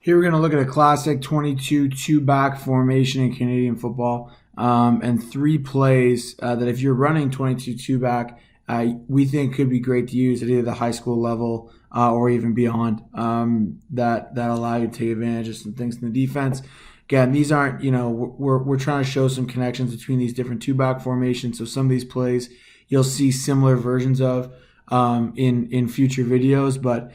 Here we're going to look at a classic 22 two-back formation in Canadian football, and 3 plays that if you're running 22 two-back, we think could be great to use at either the high school level or even beyond, that allow you to take advantage of some things in the defense. Again, these aren't, we're trying to show some connections between these different two-back formations. So some of these plays you'll see similar versions of in future videos, but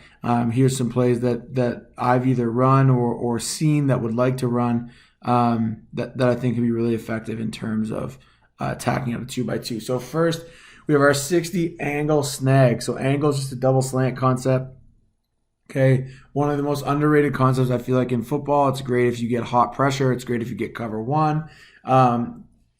here's some plays that I've either run or seen that would like to run that I think can be really effective in terms of attacking out a 2x2. So first, we have our 60 angle snag. So angle is just a double slant concept. Okay, one of the most underrated concepts I feel like in football. It's great if you get hot pressure. It's great if you get cover one.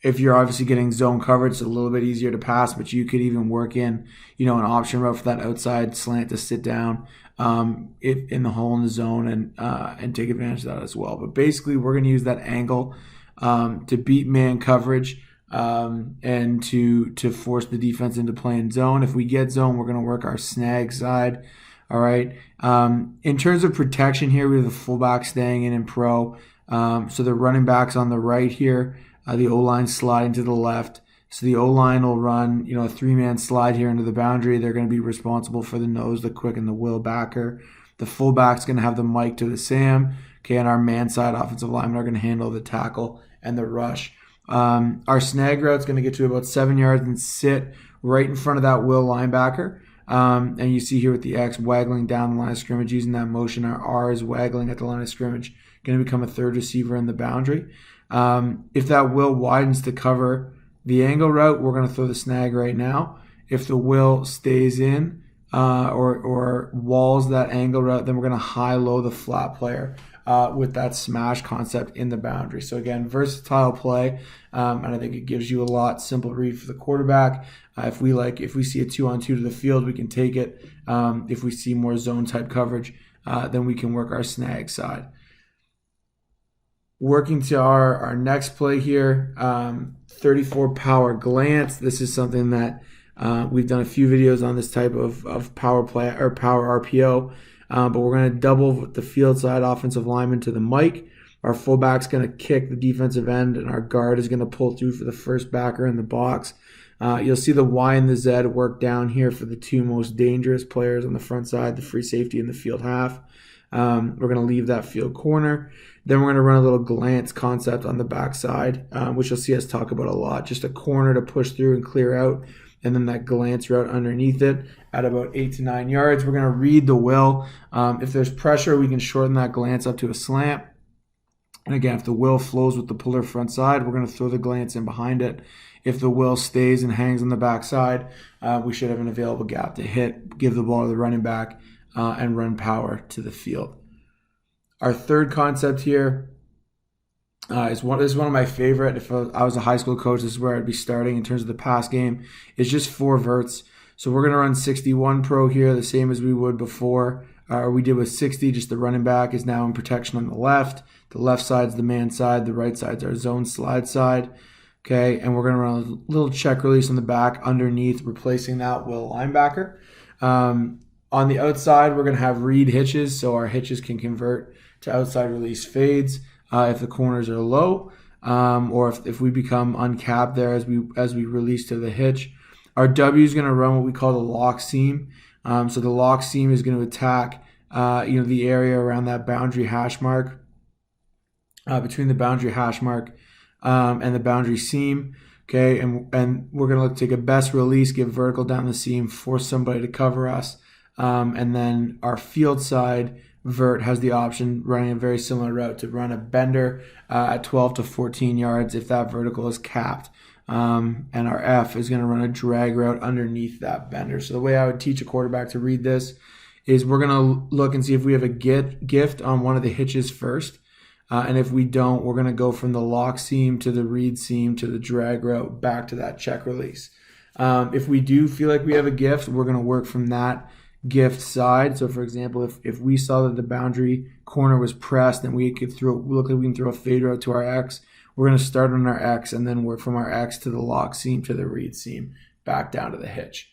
If you're obviously getting zone coverage, it's a little bit easier to pass, but you could even work in, an option route for that outside slant to sit down in the hole in the zone and take advantage of that as well. But basically, we're going to use that angle to beat man coverage and to force the defense into playing zone. If we get zone, we're going to work our snag side. All right. In terms of protection here, we have the fullback staying in pro. So the running backs on the right here. The O-line sliding to the left. So the O-line will run, a 3-man slide here into the boundary. They're going to be responsible for the nose, the quick, and the will backer. The fullback's going to have the Mike to the Sam. Okay, and our man side offensive linemen are going to handle the tackle and the rush. Our snag route's going to get to about 7 yards and sit right in front of that will linebacker. And you see here with the X waggling down the line of scrimmage using that motion. Our R is waggling at the line of scrimmage. Going to become a third receiver in the boundary. If that will widens to cover the angle route, we're going to throw the snag right now. If the will stays in or walls that angle route, then we're going to high-low the flat player with that smash concept in the boundary. So again, versatile play, and I think it gives you a lot. Simple read for the quarterback. If we see a 2-on-2 to the field, we can take it. If we see more zone-type coverage, then we can work our snag side. Working to our next play here, 34 power glance. This is something that we've done a few videos on this type of power play or power RPO, but we're going to double the field side offensive lineman to the Mike. Our fullback's going to kick the defensive end, and our guard is going to pull through for the first backer in the box. You'll see the Y and the Z work down here for the 2 most dangerous players on the front side, the free safety and the field half. We're going to leave that field corner. Then we're going to run a little glance concept on the backside, which you'll see us talk about a lot. Just a corner to push through and clear out, and then that glance route underneath it at about 8 to 9 yards. We're going to read the will. If there's pressure, we can shorten that glance up to a slant. And again, if the will flows with the puller front side, we're going to throw the glance in behind it. If the will stays and hangs on the backside, we should have an available gap to hit, give the ball to the running back, and run power to the field. Our third concept here is one of my favorite. If I was a high school coach, this is where I'd be starting in terms of the pass game. It's just 4 verts. So we're going to run 61 pro here, the same as we would before. We did with 60, just the running back is now in protection on the left. The left side's the man side. The right side's our zone slide side. Okay, and we're going to run a little check release on the back underneath, replacing that will linebacker. On the outside, we're going to have read hitches, so our hitches can convert to outside release fades if the corners are low, or if we become uncapped there as we release to the hitch. Our W is going to run what we call the lock seam. So the lock seam is going to attack the area around that boundary hash mark, between the boundary hash mark and the boundary seam. Okay, and we're going to look to take a best release, get vertical down the seam, force somebody to cover us. And then our field side vert has the option, running a very similar route, to run a bender at 12 to 14 yards if that vertical is capped. And our F is going to run a drag route underneath that bender. So the way I would teach a quarterback to read this is we're going to look and see if we have a gift on one of the hitches first. And if we don't, we're going to go from the lock seam to the read seam to the drag route back to that check release. If we do feel like we have a gift, we're going to work from that gift side. So for example, if we saw that the boundary corner was pressed and we can throw a fade route to our X, we're going to start on our X and then work from our X to the lock seam to the read seam back down to the hitch.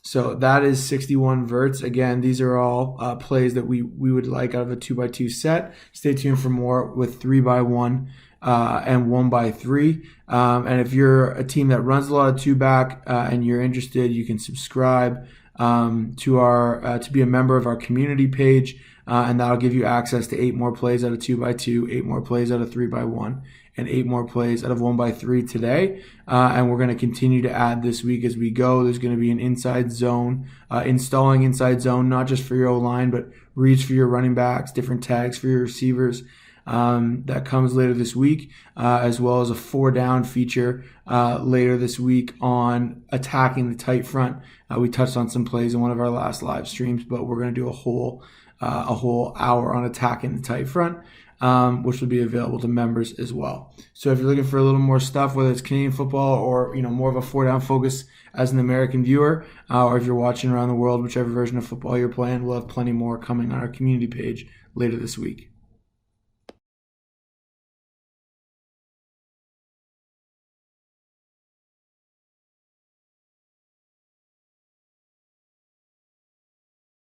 So that is 61 verts. Again, these are all plays that we would like out of a 2x2 set. Stay tuned for more with 3x1 and 1x3. And if you're a team that runs a lot of 2-back and you're interested, you can subscribe to be a member of our community page, and that'll give you access to 8 more plays out of 2x2, 8 more plays out of 3x1, and 8 more plays out of 1x3 today. And we're going to continue to add this week as we go. There's going to be an inside zone, installing inside zone, not just for your O-line, but reads for your running backs, different tags for your receivers. That comes later this week, as well as a 4-down feature later this week on attacking the tight front. We touched on some plays in one of our last live streams, but we're going to do a whole hour on attacking the tight front, which will be available to members as well. So if you're looking for a little more stuff, whether it's Canadian football or more of a 4-down focus as an American viewer, or if you're watching around the world, whichever version of football you're playing, we'll have plenty more coming on our community page later this week.